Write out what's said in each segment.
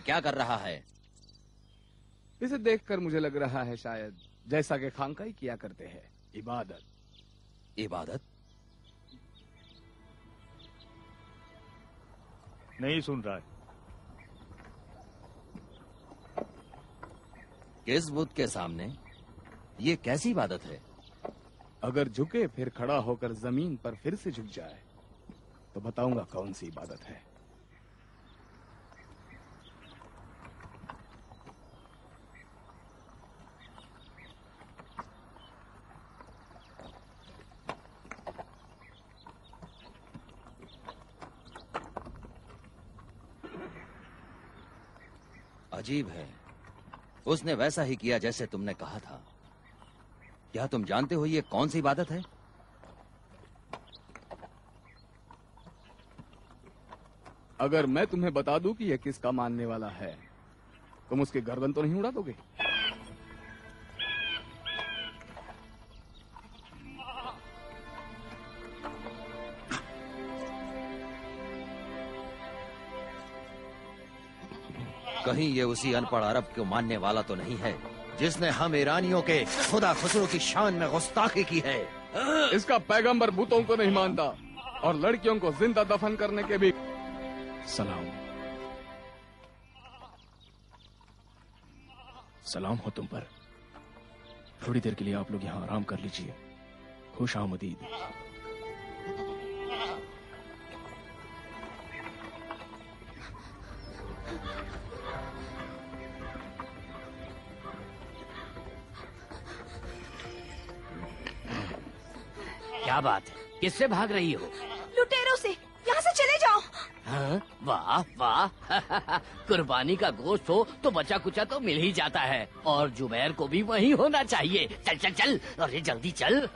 क्या कर रहा है? इसे देखकर मुझे लग रहा है शायद जैसा कि खानकाई किया करते हैं, इबादत। इबादत? नहीं सुन रहा है। किस बुत के सामने? ये कैसी इबादत है? अगर झुके फिर खड़ा होकर जमीन पर फिर से झुक जाए तो बताऊंगा कौन सी इबादत है। अजीब है, उसने वैसा ही किया जैसे तुमने कहा था। क्या तुम जानते हो ये कौन सी इबादत है? अगर मैं तुम्हें बता दूं कि यह किसका मानने वाला है, तुम उसकी गर्दन तो नहीं उड़ा दोगे? कहीं ये उसी अनपढ़ अरब को मानने वाला तो नहीं है जिसने हम ईरानियों के खुदा खुसरो की शान में गुस्ताखी की है? इसका पैगंबर भूतों को नहीं मानता और लड़कियों को जिंदा दफन करने के भी। सलाम। सलाम हो तुम पर। थोड़ी देर के लिए आप लोग यहाँ आराम कर लीजिए। खुश आमदीद। क्या बात है? किससे भाग रही हो? लुटेरों से। यहाँ से चले जाओ। हाँ? वाह वाह कुर्बानी का गोश्त हो तो बचा कुचा तो मिल ही जाता है, और जुबैर को भी वही होना चाहिए। चल चल चल, अरे जल्दी चल।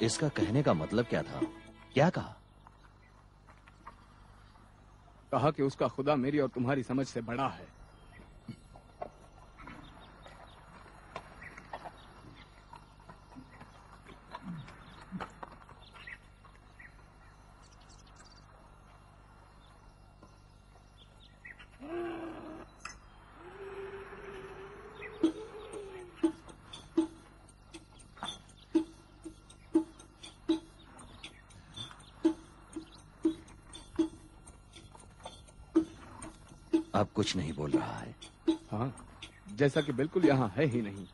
इसका कहने का मतलब क्या था? क्या कहा? कहा कि उसका खुदा मेरी और तुम्हारी समझ से बड़ा है। अब कुछ नहीं बोल रहा है। हाँ, जैसा कि बिल्कुल यहाँ है ही नहीं।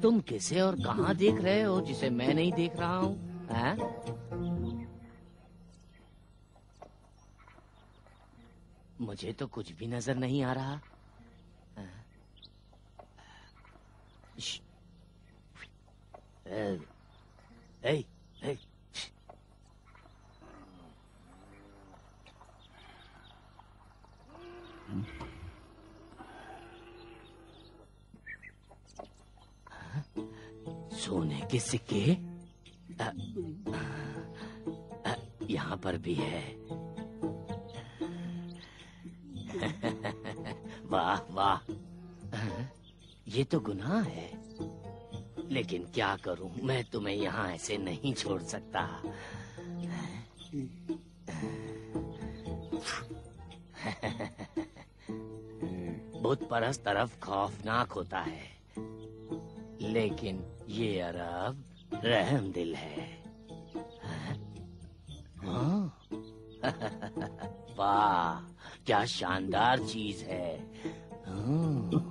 तुम किसे और कहाँ देख रहे हो जिसे मैं नहीं देख रहा हूँ? हैं? मुझे तो कुछ भी नजर नहीं आ रहा। ए, ए, सोने के सिक्के यहाँ पर भी है। वाह वाह, ये तो गुनाह है, लेकिन क्या करूं, मैं तुम्हें यहाँ ऐसे नहीं छोड़ सकता। बुत परस्त तरफ खौफनाक होता है, लेकिन ये अरब रहमदिल है। हाँ? वाह, क्या शानदार चीज है। हाँ।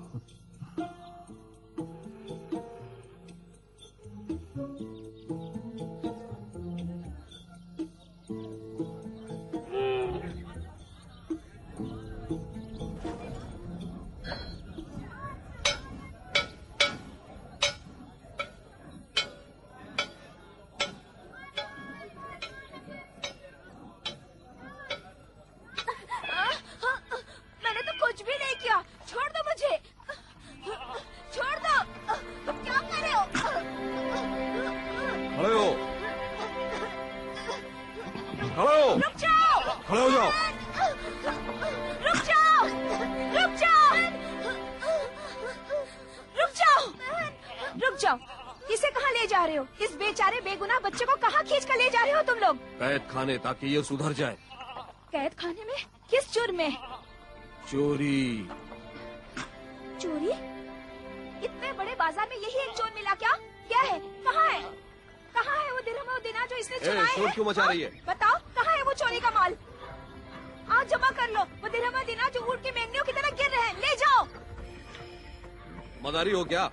मैंने तो कुछ भी नहीं किया, छोड़ दो मुझे, छोड़ दो। तुम क्या कर रहे हो? खड़े हो, खड़े हो, रुक जाओ, खड़े हो जाओ। रुक जाओ, रुक जाओ, रुक जाओ, रुक जाओ। इसे कहाँ ले जा रहे हो? इस बेचारे बेगुनाह बच्चे को कहाँ खींच कर ले जा रहे हो तुम लोग? कैद खाने, ताकि ये सुधर जाए। कैद खाने में? किस जुर्म में? चोरी। चोरी? इतने बड़े बाजार में यही एक चोर मिला क्या? क्या है? कहाँ है? कहाँ है वो दिरहम और दिनार जो इसने चुराए शोर हैं? क्यों मचा रही है? बताओ, कहाँ है वो चोरी का माल? आज जमा कर लो। वो दिरहम और दिनार जो ऊँट की मेंगनियों की तरह गिर रहे हैं, ले जाओ। मदारी हो क्या?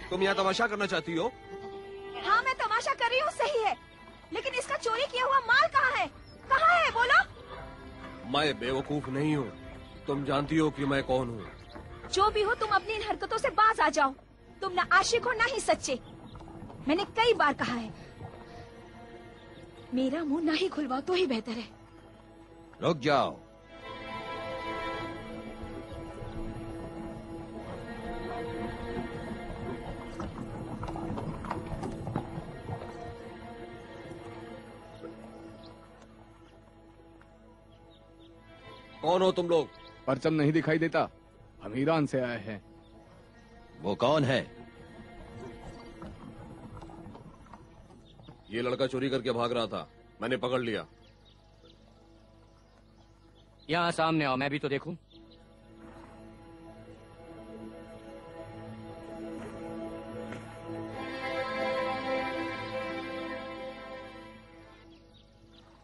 तुम यहाँ तमाशा करना चाहती हो? हाँ, मैं तमाशा कर रही हूँ, सही है, लेकिन इसका चोरी किया हुआ माल कहाँ है? कहाँ है बोलो? मैं बेवकूफ नहीं हूँ, तुम जानती हो कि मैं कौन हूँ। जो भी हो, तुम अपनी इन हरकतों से बाज आ जाओ। तुम ना आशिक हो ना ही सच्चे। मैंने कई बार कहा है, मेरा मुंह ना ही खुलवाओ तो ही बेहतर है। रुक जाओ। कौन हो तुम लोग? परचम नहीं दिखाई देता? हम ईरान से आए हैं। वो कौन है? ये लड़का चोरी करके भाग रहा था, मैंने पकड़ लिया। यहाँ सामने आओ, मैं भी तो देखूं।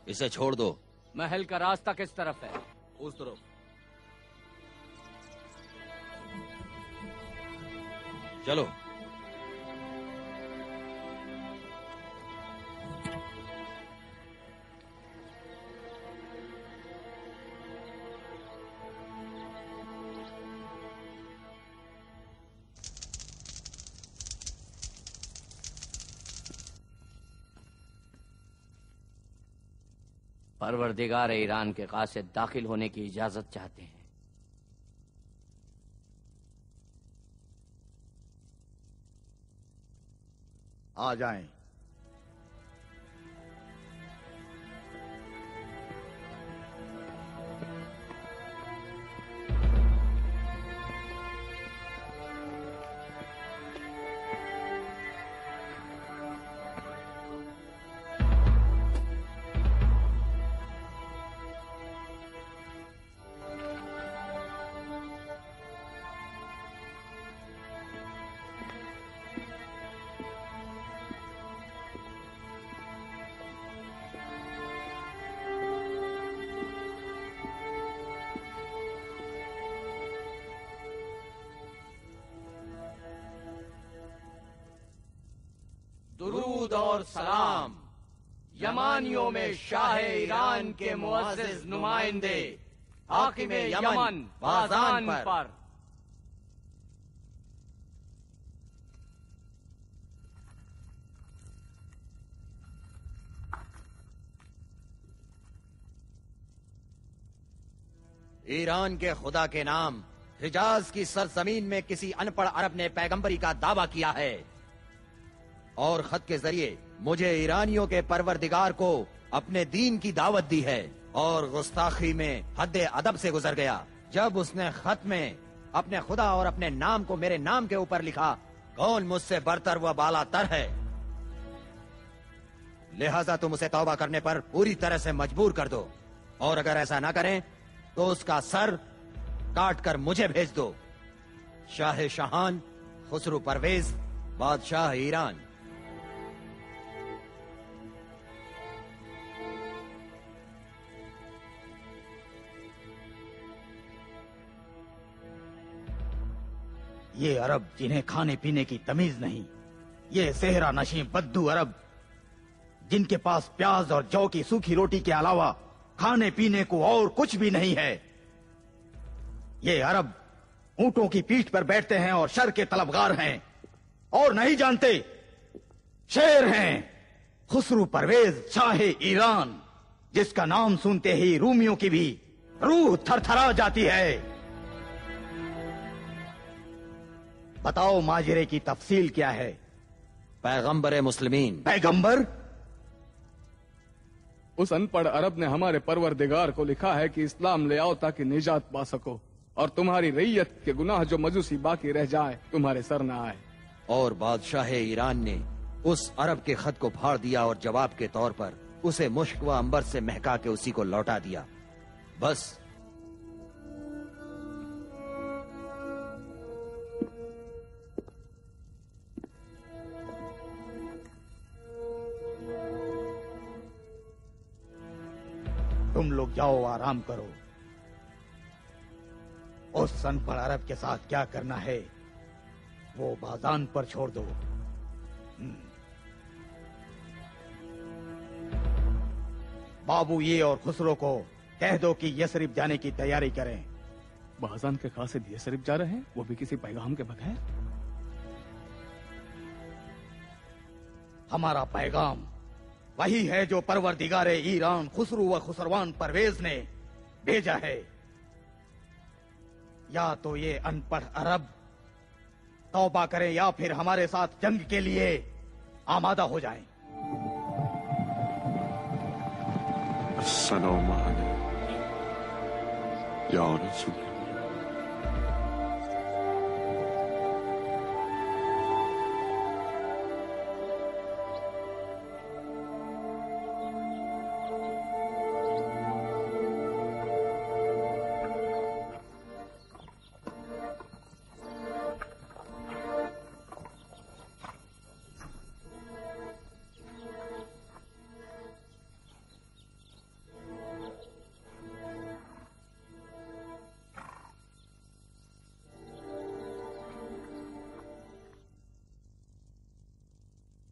इसे छोड़ दो। महल का रास्ता किस तरफ है? उस तरफ। चलो। परवरदिगार ईरान के कासिद दाखिल होने की इजाजत चाहते हैं। आ जाएं। दुरूद और सलाम यमानियों में शाह ईरान के मुअज़्ज़िज़ नुमाइंदे हाकिम यमन बाज़ान पर। ईरान के खुदा के नाम हिजाज की सरजमीन में किसी अनपढ़ अरब ने पैगंबरी का दावा किया है। और खत के जरिए मुझे ईरानियों के परवरदिगार को अपने दीन की दावत दी है और गुस्ताखी में हद अदब से गुजर गया जब उसने खत में अपने खुदा और अपने नाम को मेरे नाम के ऊपर लिखा। कौन मुझसे बरतर व बालातर है? लिहाजा तुम उसे तौबा करने पर पूरी तरह से मजबूर कर दो, और अगर ऐसा ना करें तो उसका सर काट कर मुझे भेज दो। शाह शाहान खुसरू परवेज, बादशाह ईरान। ये अरब जिन्हें खाने पीने की तमीज नहीं, ये सेहरा नशीं बद्दू अरब जिनके पास प्याज और जौ की सूखी रोटी के अलावा खाने पीने को और कुछ भी नहीं है। ये अरब ऊंटों की पीठ पर बैठते हैं और शर के तलबगार हैं और नहीं जानते शेर हैं। खुसरू परवेज शाह ईरान, जिसका नाम सुनते ही रूमियों की भी रूह थरथरा जाती है। बताओ माजरे की तफसील क्या है? पैगंबर मुस्लिमीन। पैगंबर? उस अनपढ़ अरब ने हमारे परवरदिगार को लिखा है कि इस्लाम ले आओ ताकि निजात पा सको और तुम्हारी रैयत के गुनाह जो मजूसी बाकी रह जाए तुम्हारे सर न आए। और बादशाह ईरान ने उस अरब के खत को फाड़ दिया और जवाब के तौर पर उसे मुश्क व अंबर से महका के उसी को लौटा दिया। बस तुम लोग जाओ, आराम करो। उस अनपढ़ अरब के साथ क्या करना है वो बाजान पर छोड़ दो। बाबू ये और खुसरो को कह दो कि यसरिफ जाने की तैयारी करें। बाजान के कासिद यसरिफ जा रहे हैं, वो भी किसी पैगाम के बगैर? हमारा पैगाम वही है जो परवरदिगारे ईरान खुसरू व खुसरवान परवेज ने भेजा है। या तो ये अनपढ़ अरब तौबा करें या फिर हमारे साथ जंग के लिए आमादा हो जाएं। अस्सलाम अलैकुम या रसूल।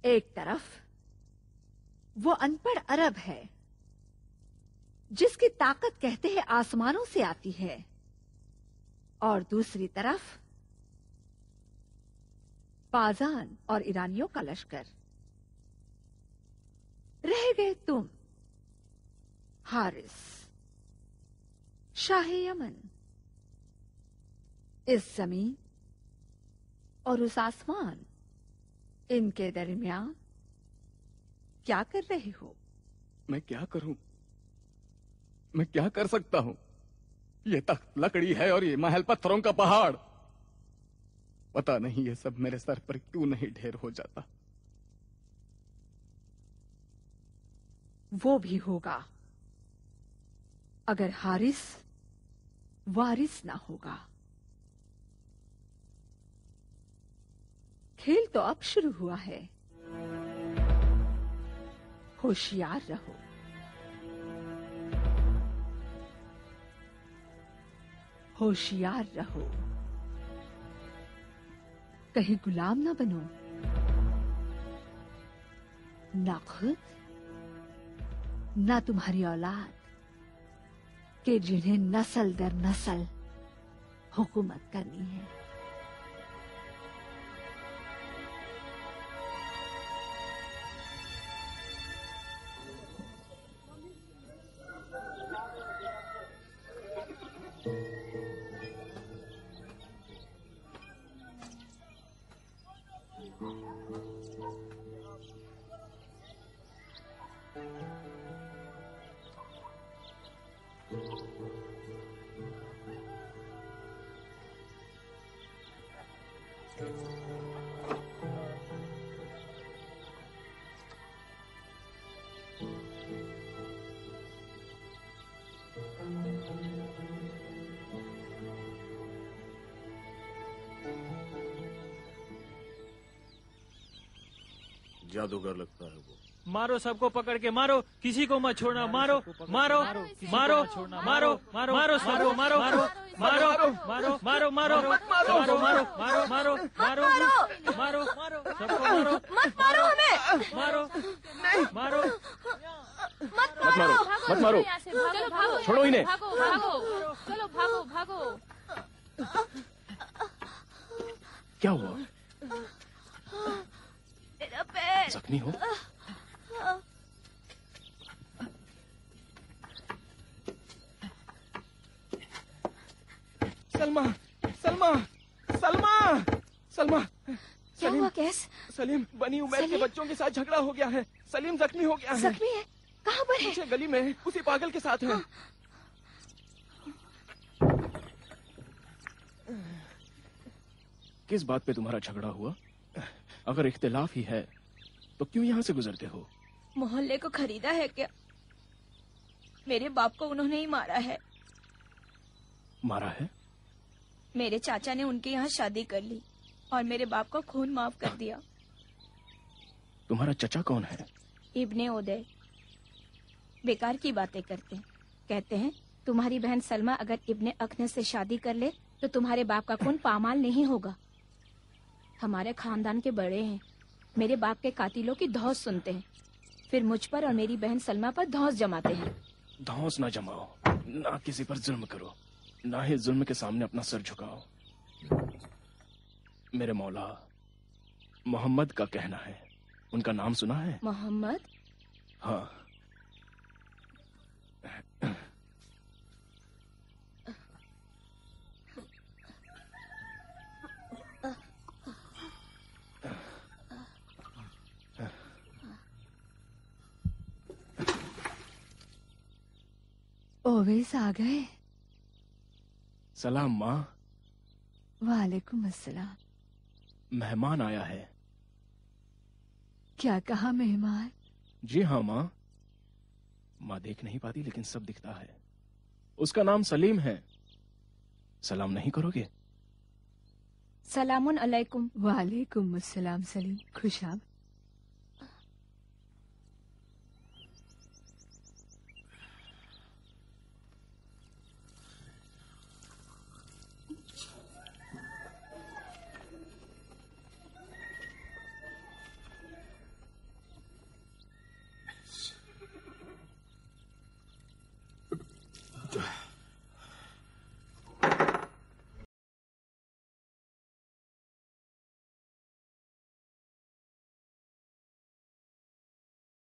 एक तरफ वो अनपढ़ अरब है जिसकी ताकत कहते हैं आसमानों से आती है, और दूसरी तरफ बाजान और ईरानियों का लश्कर। रह गए तुम, हारिस, शाह यमन। इस जमीन और उस आसमान, इनके दरमियान क्या कर रहे हो? मैं क्या करूं? मैं क्या कर सकता हूं? ये तख्त लकड़ी है और ये महल पत्थरों का पहाड़। पता नहीं ये सब मेरे सर पर क्यों नहीं ढेर हो जाता। वो भी होगा अगर हारिस वारिस ना होगा। खेल तो अब शुरू हुआ है, होशियार रहो। होशियार रहो, कहीं गुलाम ना बनो, ना खुद ना तुम्हारी औलाद के जिन्हें नस्ल दर नस्ल हुकूमत करनी है। जादूगर लगता है वो। मारो, सबको पकड़ के मारो, किसी को मत छोड़ना। मारो मारो मारो मारो मारो मारो सबको, मारो मारो मारो मारो मारो मारो मारो मारो मारो मारो मारो मारो मारो सबको, मारो मत मारो हमें, मारो मारो मत मत मारो, मत मारो, चलो भागो, छोड़ो इन्हें। भागो भागो, चलो भागो भागो। क्या हुआ? मेरा पैर जख्मी हो? सलमा, सलमा, सलमा, सलमा। क्या हुआ कैस? सलीम, बनी उमैर के सलीम? बच्चों के साथ झगड़ा हो गया है। सलीम जख्मी हो गया है। जख्मी है? कहाँ पर है? पीछे गली में उसी पागल के साथ है। किस बात पे तुम्हारा झगड़ा हुआ? अगर इख्तिलाफ ही है तो क्यों यहाँ से गुजरते हो? मोहल्ले को खरीदा है क्या? मेरे बाप को उन्होंने ही मारा है। मारा है? मेरे चाचा ने उनके यहाँ शादी कर ली और मेरे बाप का खून माफ कर दिया। तुम्हारा चचा कौन है? इब्ने उदय। बेकार की बातें करते हैं। कहते हैं तुम्हारी बहन सलमा अगर इब्ने अखनस से शादी कर ले तो तुम्हारे बाप का खून पामाल नहीं होगा। हमारे खानदान के बड़े हैं, मेरे बाप के कातिलों की धौंस सुनते हैं, फिर मुझ पर और मेरी बहन सलमा पर धौंस जमाते हैं। धौंस ना जमाओ, ना किसी पर जुल्म करो, ना ही जुल्म के सामने अपना सर झुकाओ। मेरे मौला मोहम्मद का कहना है, उनका नाम सुना है? मोहम्मद? हाँ। ओवैस आ गए? सलाम माँ। वालेकुम अस्सलाम। मेहमान आया है। क्या कहा मेहमान? जी हाँ माँ। माँ देख नहीं पाती लेकिन सब दिखता है। उसका नाम सलीम है। सलाम नहीं करोगे? सलामुन अलैकुम। वालेकुम अस्सलाम सलीम, खुशाब।